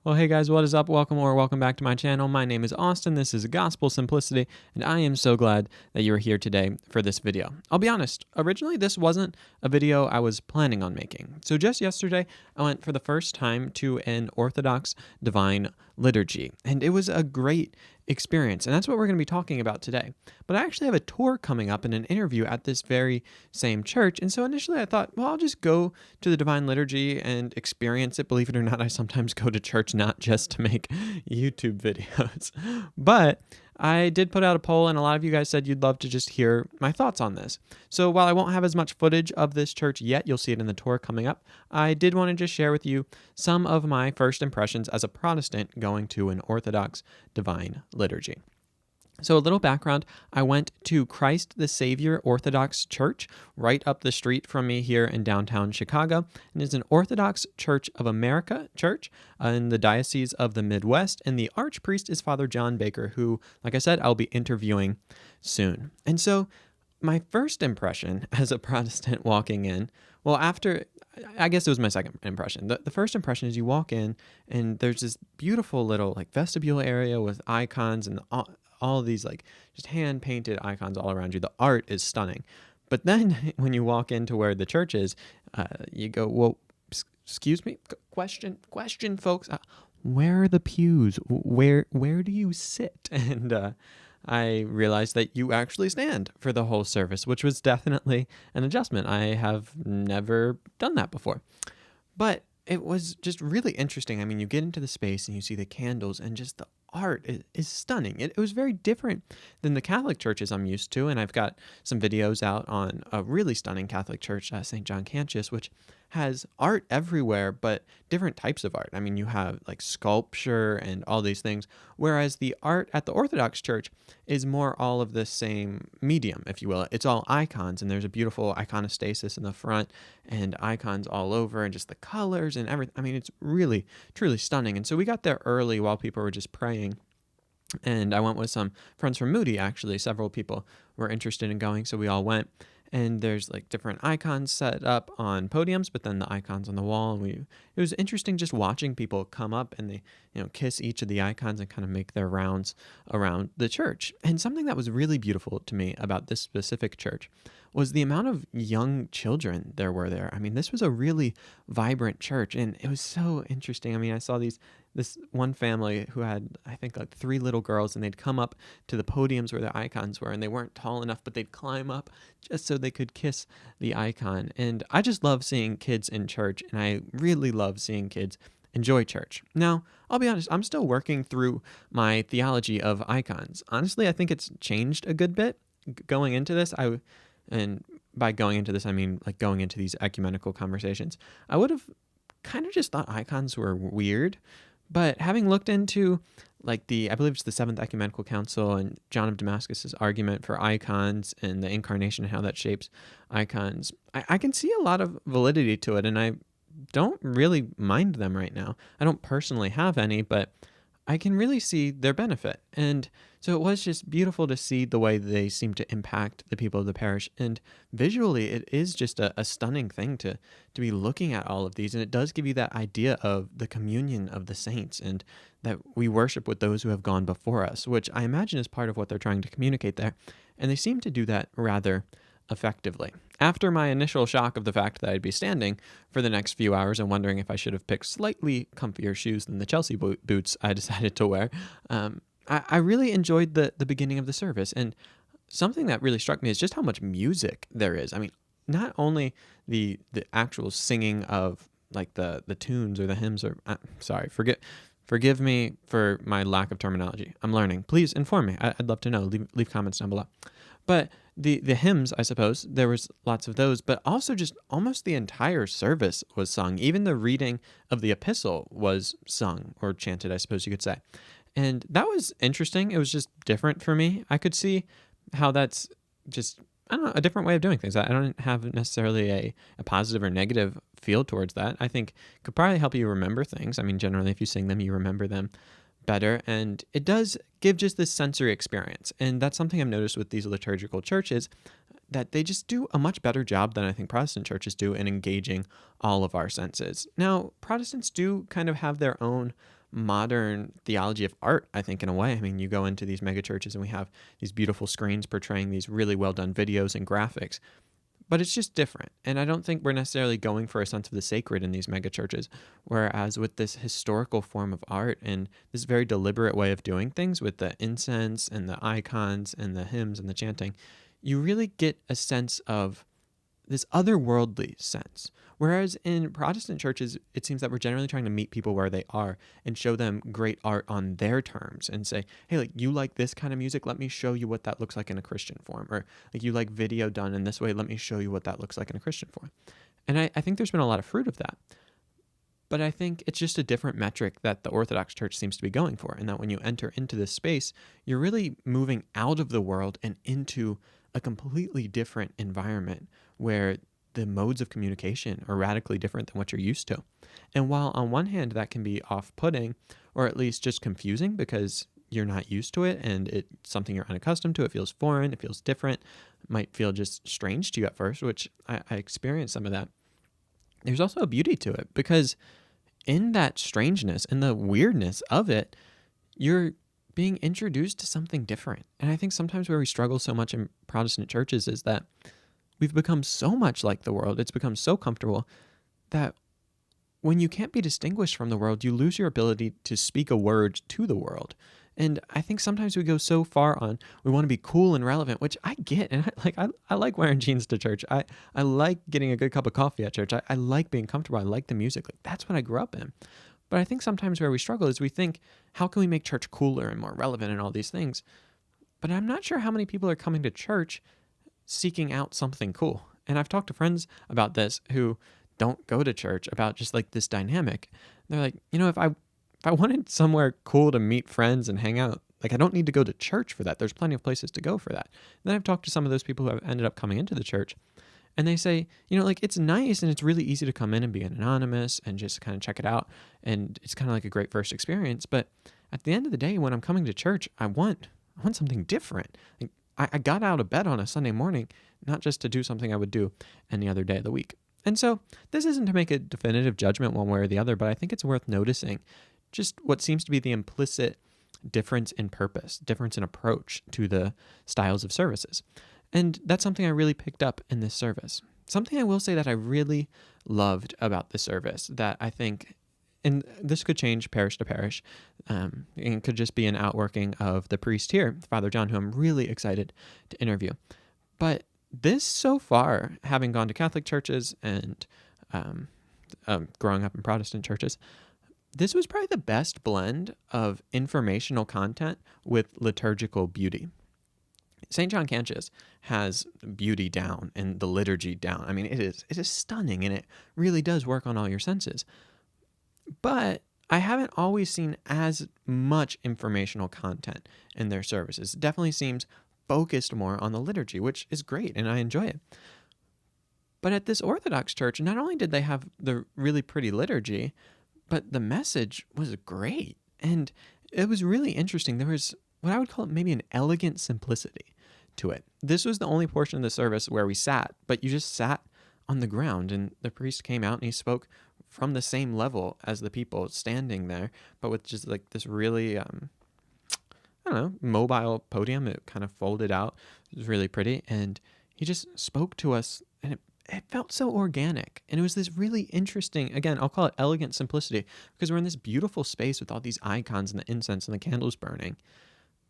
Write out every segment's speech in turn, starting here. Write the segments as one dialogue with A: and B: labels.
A: Well, hey guys, what is up? Welcome back to my channel. My name is Austin. This is Gospel Simplicity, and I am so glad that you are here today for this video. I'll be honest, originally this wasn't a video I was planning on making. So just yesterday, I went for the first time to an Orthodox Divine Liturgy, and it was a great experience, and that's what we're going to be talking about today. But I actually have a tour coming up and an interview at this very same church, and so initially I thought, well, I'll just go to the Divine Liturgy and experience it. Believe it or not, I sometimes go to church not just to make YouTube videos, but I did put out a poll, and a lot of you guys said you'd love to just hear my thoughts on this. So while I won't have as much footage of this church yet, you'll see it in the tour coming up, I did want to just share with you some of my first impressions as a Protestant going to an Orthodox Divine Liturgy. So a little background, I went to Christ the Savior Orthodox Church right up the street from me here in downtown Chicago. And it's an Orthodox Church of America church in the Diocese of the Midwest. And the archpriest is Father John Baker, who, like I said, I'll be interviewing soon. And so my first impression as a Protestant walking in, well, I guess it was my second impression. The first impression is you walk in and there's this beautiful little like vestibule area with icons and all of these like just hand painted icons all around you. The art is stunning. But then when you walk into where the church is, you go, well, excuse me, question, folks. Where are the pews? Where do you sit? And I realized that you actually stand for the whole service, which was definitely an adjustment. I have never done that before. But it was just really interesting. I mean, you get into the space and you see the candles and just the art is stunning. It was very different than the Catholic churches I'm used to, and I've got some videos out on a really stunning Catholic church, St. John Cantius, which has art everywhere, but different types of art. I mean, you have like sculpture and all these things, whereas the art at the Orthodox Church is more all of the same medium, if you will. It's all icons, and there's a beautiful iconostasis in the front and icons all over and just the colors and everything. I mean, it's really, truly stunning. And so we got there early while people were just praying. And I went with some friends from Moody, actually. Several people were interested in going, so we all went. And there's like different icons set up on podiums, but then the icons on the wall. And it was interesting just watching people come up and they, kiss each of the icons and kind of make their rounds around the church. And something that was really beautiful to me about this specific church was the amount of young children there were there. I mean, this was a really vibrant church, and it was so interesting. I mean, I saw this one family who had, I think, like 3 little girls, and they'd come up to the podiums where the icons were, and they weren't tall enough, but they'd climb up just so they could kiss the icon. And I just love seeing kids in church, and I really love seeing kids enjoy church. Now, I'll be honest, I'm still working through my theology of icons. Honestly, I think it's changed a good bit going into this. And by going into this, I mean like going into these ecumenical conversations. I would have kind of just thought icons were weird, but having looked into like I believe it's the Seventh Ecumenical Council and John of Damascus's argument for icons and the incarnation and how that shapes icons, I can see a lot of validity to it, and I don't really mind them right now. I don't personally have any, but I can really see their benefit. And so it was just beautiful to see the way they seem to impact the people of the parish. And visually, it is just a stunning thing to be looking at all of these. And it does give you that idea of the communion of the saints and that we worship with those who have gone before us, which I imagine is part of what they're trying to communicate there. And they seem to do that rather effectively. After my initial shock of the fact that I'd be standing for the next few hours and wondering if I should have picked slightly comfier shoes than the Chelsea boots I decided to wear, I really enjoyed the beginning of the service. And something that really struck me is just how much music there is. I mean, not only the actual singing of like the tunes or the hymns, or forgive me for my lack of terminology. I'm learning. Please inform me. I'd love to know. Leave comments down below. But the hymns, I suppose, there was lots of those, but also just almost the entire service was sung. Even the reading of the epistle was sung or chanted, I suppose you could say. And that was interesting. It was just different for me. I could see how that's just, I don't know, a different way of doing things. I don't have necessarily a positive or negative feel towards that. I think it could probably help you remember things. I mean, generally, if you sing them, you remember them better, and it does give just this sensory experience. And that's something I've noticed with these liturgical churches, that they just do a much better job than I think Protestant churches do in engaging all of our senses. Now, Protestants do kind of have their own modern theology of art, I think, in a way. I mean, you go into these mega churches and we have these beautiful screens portraying these really well done videos and graphics, but it's just different. And I don't think we're necessarily going for a sense of the sacred in these mega churches. Whereas with this historical form of art and this very deliberate way of doing things with the incense and the icons and the hymns and the chanting, you really get a sense of this otherworldly sense. Whereas in Protestant churches, it seems that we're generally trying to meet people where they are and show them great art on their terms and say, hey, like, you like this kind of music? Let me show you what that looks like in a Christian form. Or like, you like video done in this way? Let me show you what that looks like in a Christian form. And I think there's been a lot of fruit of that. But I think it's just a different metric that the Orthodox Church seems to be going for. And that when you enter into this space, you're really moving out of the world and into a completely different environment where the modes of communication are radically different than what you're used to. And while on one hand that can be off-putting, or at least just confusing because you're not used to it and it's something you're unaccustomed to, it feels foreign, it feels different, it might feel just strange to you at first, which I experienced some of that. There's also a beauty to it because in that strangeness and the weirdness of it, you're being introduced to something different. And I think sometimes where we struggle so much in Protestant churches is that we've become so much like the world. It's become so comfortable that when you can't be distinguished from the world, you lose your ability to speak a word to the world. And I think sometimes we go so far on, we want to be cool and relevant, which I get. And I like wearing jeans to church. I like getting a good cup of coffee at church. I like being comfortable. I like the music. Like, that's what I grew up in. But I think sometimes where we struggle is we think, how can we make church cooler and more relevant and all these things? But I'm not sure how many people are coming to church seeking out something cool. And I've talked to friends about this who don't go to church, about just like this dynamic. They're like, if I wanted somewhere cool to meet friends and hang out, like, I don't need to go to church for that. There's plenty of places to go for that. And then I've talked to some of those people who have ended up coming into the church, and they say, like, it's nice and it's really easy to come in and be anonymous and just kind of check it out. And it's kind of like a great first experience. But at the end of the day, when I'm coming to church, I want something different. Like, I got out of bed on a Sunday morning, not just to do something I would do any other day of the week. And so this isn't to make a definitive judgment one way or the other, but I think it's worth noticing just what seems to be the implicit difference in purpose, difference in approach to the styles of services. And that's something I really picked up in this service. Something I will say that I really loved about the service that I think, and this could change parish to parish, and it could just be an outworking of the priest here, Father John, who I'm really excited to interview. But this so far, having gone to Catholic churches and growing up in Protestant churches, this was probably the best blend of informational content with liturgical beauty. St. John Cantius has beauty down and the liturgy down. I mean, it is stunning, and it really does work on all your senses. But I haven't always seen as much informational content in their services. It definitely seems focused more on the liturgy, which is great, and I enjoy it. But at this Orthodox church, not only did they have the really pretty liturgy, but the message was great. And it was really interesting. There was what I would call maybe an elegant simplicity to it. This was the only portion of the service where we sat, but you just sat on the ground, and the priest came out and he spoke from the same level as the people standing there, but with just like this really, mobile podium. It kind of folded out. It was really pretty. And he just spoke to us, and it felt so organic. And it was this really interesting, again, I'll call it elegant simplicity, because we're in this beautiful space with all these icons and the incense and the candles burning.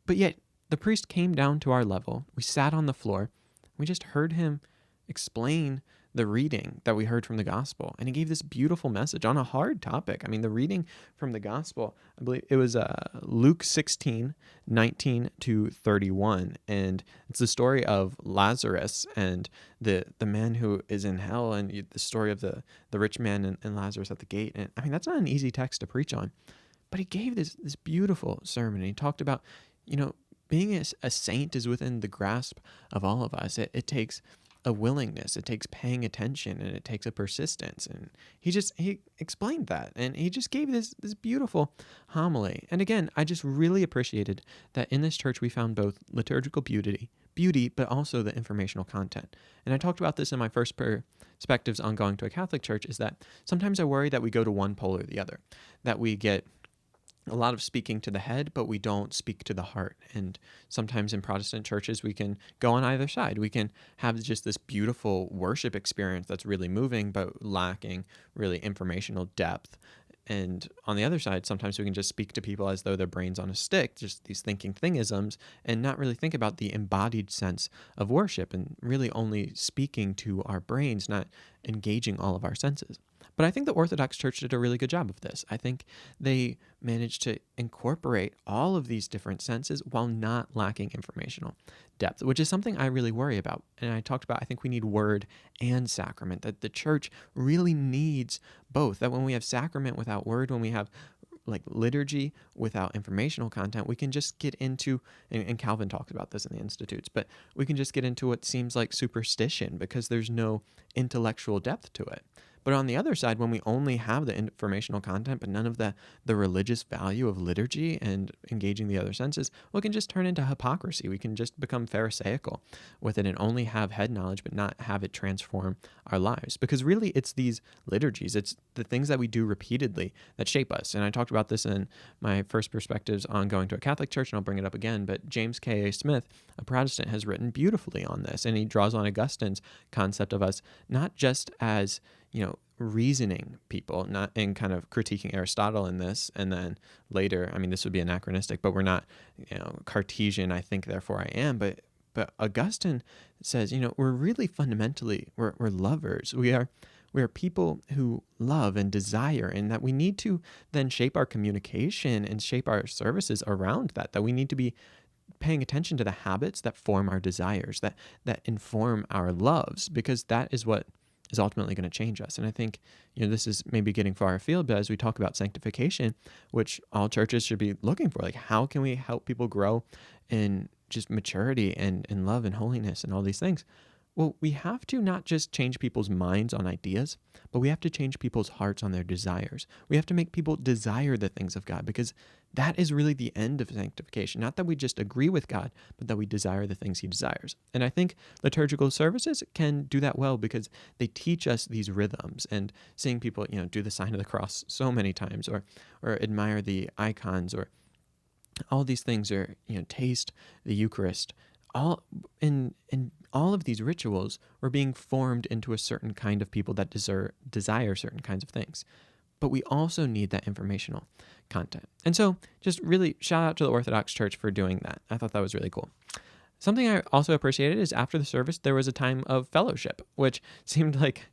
A: But yet the priest came down to our level. We sat on the floor. We just heard him explain the reading that we heard from the gospel. And he gave this beautiful message on a hard topic. I mean, the reading from the gospel, I believe it was Luke 16:19-31. And it's the story of Lazarus and the man who is in hell, and the story of the rich man and Lazarus at the gate. And I mean, that's not an easy text to preach on. But he gave this beautiful sermon. And he talked about, being a saint is within the grasp of all of us. It takes a willingness, it takes paying attention, and it takes a persistence. And he explained that, and he just gave this beautiful homily. And again, I just really appreciated that in this church we found both liturgical beauty, but also the informational content. And I talked about this in my first perspectives on going to a Catholic church, is that sometimes I worry that we go to one pole or the other, that we get a lot of speaking to the head, but we don't speak to the heart. And sometimes in Protestant churches, we can go on either side. We can have just this beautiful worship experience that's really moving, but lacking really informational depth. And on the other side, sometimes we can just speak to people as though their brain's on a stick, just these thinking thingisms, and not really think about the embodied sense of worship and really only speaking to our brains, not engaging all of our senses. But I think the Orthodox Church did a really good job of this. I think they managed to incorporate all of these different senses while not lacking informational depth, which is something I really worry about. And I talked about, I think we need word and sacrament, that the church really needs both. That when we have sacrament without word, when we have like liturgy without informational content, we can just get into, and Calvin talks about this in the Institutes, but we can just get into what seems like superstition because there's no intellectual depth to it. But on the other side, when we only have the informational content, but none of the religious value of liturgy and engaging the other senses, well, it can just turn into hypocrisy. We can just become pharisaical with it and only have head knowledge, but not have it transform our lives. Because really, it's these liturgies, it's the things that we do repeatedly that shape us. And I talked about this in my first perspectives on going to a Catholic church, and I'll bring it up again. But James K.A. Smith, a Protestant, has written beautifully on this. And he draws on Augustine's concept of us not just as reasoning people, not in kind of critiquing Aristotle in this. And then later, I mean, this would be anachronistic, but we're not, Cartesian, I think, therefore I am. But Augustine says, we're really fundamentally, we're lovers. We are people who love and desire, and that we need to then shape our communication and shape our services around that we need to be paying attention to the habits that form our desires, that inform our loves, because that is what is ultimately going to change us. And I think, this is maybe getting far afield, but as we talk about sanctification, which all churches should be looking for, like how can we help people grow in just maturity and love and holiness and all these things? Well, we have to not just change people's minds on ideas, but we have to change people's hearts on their desires. We have to make people desire the things of God, because that is really the end of sanctification. Not that we just agree with God, but that we desire the things he desires. And I think liturgical services can do that well because they teach us these rhythms, and seeing people, do the sign of the cross so many times, or admire the icons, or all these things, or, taste the Eucharist. All in all of these rituals, we're being formed into a certain kind of people that desire certain kinds of things. But we also need that informational content. And so just really shout out to the Orthodox Church for doing that. I thought that was really cool. Something I also appreciated is after the service, there was a time of fellowship, which seemed like,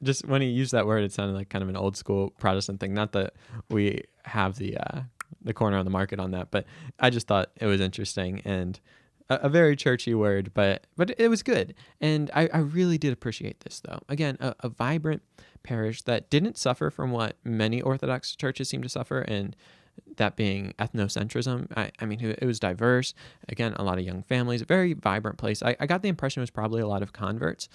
A: just when he used that word, it sounded like kind of an old school Protestant thing. Not that we have the corner on the market on that, but I just thought it was interesting and a very churchy word, but it was good. And I really did appreciate this, though. Again, a vibrant parish that didn't suffer from what many Orthodox churches seem to suffer, and that being ethnocentrism. I mean, it was diverse. Again, a lot of young families, a very vibrant place. I got the impression it was probably a lot of converts,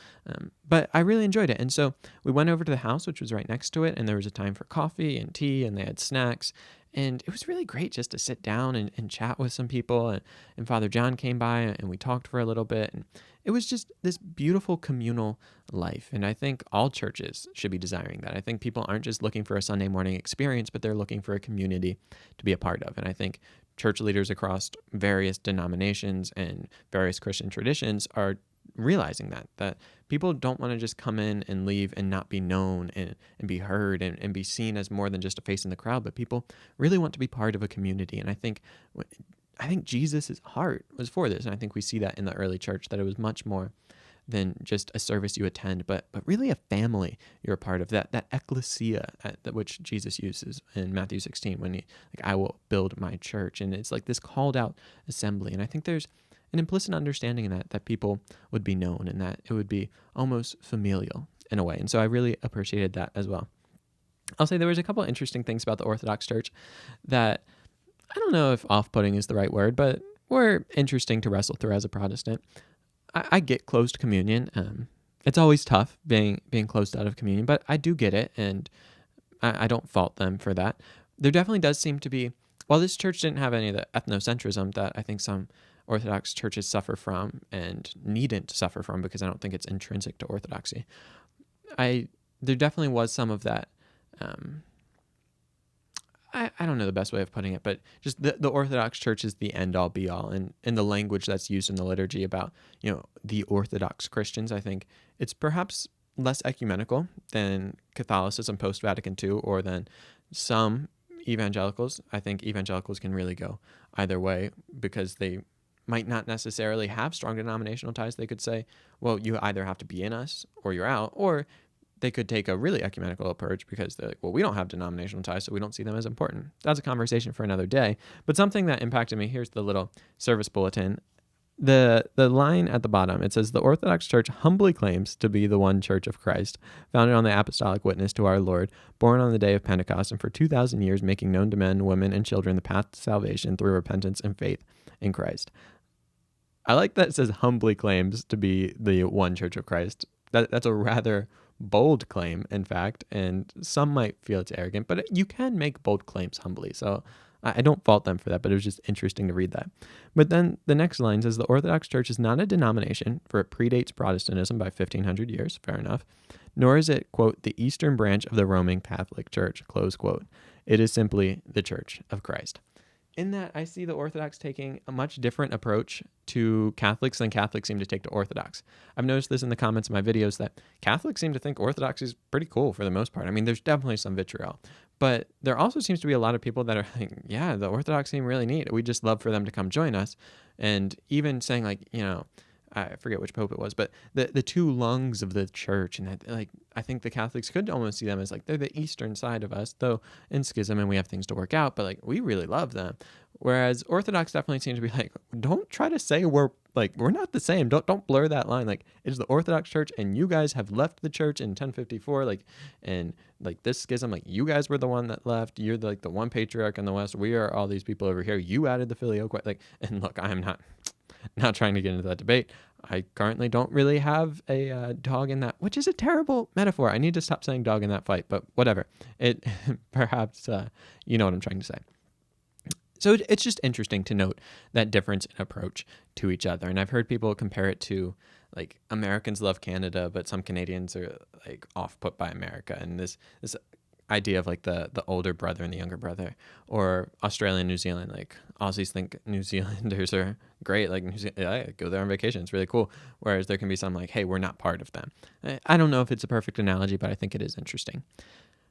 A: but I really enjoyed it. And so we went over to the house, which was right next to it, and there was a time for coffee and tea, and they had snacks. And it was really great just to sit down and chat with some people. And Father John came by, and we talked for a little bit. And it was just this beautiful communal life. And I think all churches should be desiring that. I think people aren't just looking for a Sunday morning experience, but they're looking for a community to be a part of. And I think church leaders across various denominations and various Christian traditions are realizing that people don't want to just come in and leave and not be known and be heard and be seen as more than just a face in the crowd, but people really want to be part of a community. And I think Jesus' heart was for this. And I think we see that in the early church, that it was much more than just a service you attend, but really a family you're a part of, that ecclesia which Jesus uses in Matthew 16 when he, like, I will build my church. And it's like this called out assembly. And I think there's an implicit understanding in that people would be known and that it would be almost familial in a way. And so I really appreciated that as well. I'll say there was a couple of interesting things about the Orthodox Church that I don't know if off-putting is the right word, but were interesting to wrestle through as a Protestant. I get closed communion. It's always tough being closed out of communion, but I do get it, and I don't fault them for that. There definitely does seem to be, while this church didn't have any of the ethnocentrism that I think some Orthodox churches suffer from and needn't suffer from, because I don't think it's intrinsic to Orthodoxy. There definitely was some of that. I don't know the best way of putting it, but just the Orthodox Church is the end all be all. And in the language that's used in the liturgy about, the Orthodox Christians, I think it's perhaps less ecumenical than Catholicism post-Vatican II or than some evangelicals. I think evangelicals can really go either way because they might not necessarily have strong denominational ties. They could say, well, you either have to be in us or you're out, or they could take a really ecumenical approach because they're like, well, we don't have denominational ties, so we don't see them as important. That's a conversation for another day. But something that impacted me, here's the little service bulletin. The line at the bottom, it says, the Orthodox Church humbly claims to be the one Church of Christ, founded on the apostolic witness to our Lord, born on the day of Pentecost, and for 2,000 years making known to men, women, and children the path to salvation through repentance and faith in Christ. I like that it says humbly claims to be the one Church of Christ. That's a rather bold claim, in fact, and some might feel it's arrogant, but you can make bold claims humbly, so I don't fault them for that, but it was just interesting to read that. But then the next line says, the Orthodox Church is not a denomination, for it predates Protestantism by 1,500 years, fair enough, nor is it, quote, the Eastern branch of the Roman Catholic Church, close quote. It is simply the Church of Christ. In that, I see the Orthodox taking a much different approach to Catholics than Catholics seem to take to Orthodox. I've noticed this in the comments of my videos that Catholics seem to think Orthodox is pretty cool for the most part. I mean, there's definitely some vitriol, but there also seems to be a lot of people that are like, yeah, the Orthodox seem really neat. We just love for them to come join us. And even saying like, I forget which pope it was, but the two lungs of the church, and that, like, I think the Catholics could almost see them as like they're the eastern side of us, though in schism and we have things to work out, but like we really love them. Whereas Orthodox definitely seem to be like, don't try to say we're not the same. Don't blur that line. Like, it's the Orthodox Church, and you guys have left the church in 1054. And this schism, like you guys were the one that left. You're the one patriarch in the West. We are all these people over here. You added the filioque. And look, I am not trying to get into that debate. I currently don't really have a dog in that, which is a terrible metaphor. I need to stop saying dog in that fight, but whatever. It perhaps you know what I'm trying to say. So it's just interesting to note that difference in approach to each other. And I've heard people compare it to like Americans love Canada, but some Canadians are like off put by America. And this idea of like the older brother and the younger brother, or Australia and New Zealand. Like Aussies think New Zealanders are great. Like I go there on vacation. It's really cool. Whereas there can be some like, hey, we're not part of them. I don't know if it's a perfect analogy, but I think it is interesting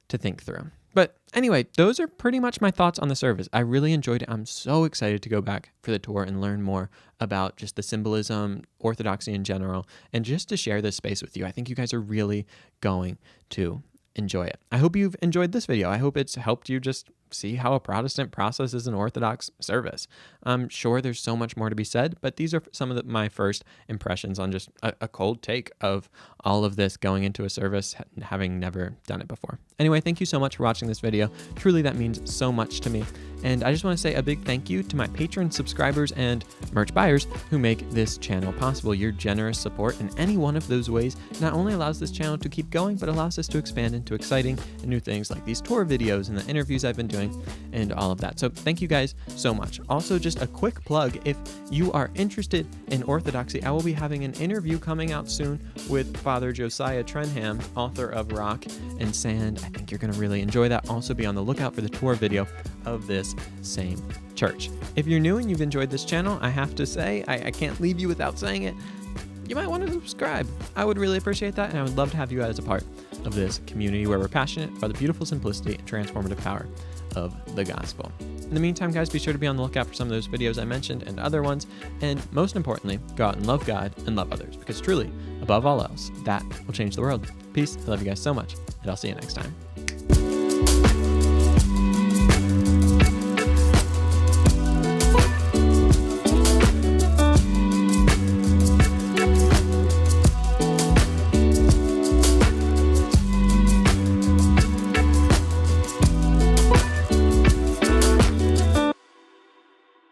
A: to think through. But anyway, those are pretty much my thoughts on the service. I really enjoyed it. I'm so excited to go back for the tour and learn more about just the symbolism, Orthodoxy in general, and just to share this space with you. I think you guys are really going to enjoy it. I hope you've enjoyed this video. I hope it's helped you just see how a Protestant processes an Orthodox service. I'm sure there's so much more to be said, but these are some of my first impressions on just a cold take of all of this going into a service, having never done it before. Anyway, thank you so much for watching this video. Truly, that means so much to me. And I just want to say a big thank you to my Patreon subscribers and merch buyers who make this channel possible. Your generous support in any one of those ways not only allows this channel to keep going, but allows us to expand into exciting and new things like these tour videos and the interviews I've been doing and all of that. So thank you guys so much. Also, just a quick plug, if you are interested in Orthodoxy, I will be having an interview coming out soon with Father Josiah Trenham, author of Rock and Sand. I think you're going to really enjoy that. Also be on the lookout for the tour video of this same church. If you're new and you've enjoyed this channel, I have to say, I can't leave you without saying it, you might want to subscribe. I would really appreciate that, and I would love to have you as a part of this community where we're passionate about the beautiful simplicity and transformative power of the gospel. In the meantime, guys, be sure to be on the lookout for some of those videos I mentioned and other ones, and most importantly, go out and love God and love others, because truly, above all else, that will change the world. Peace. I love you guys so much, and I'll see you next time.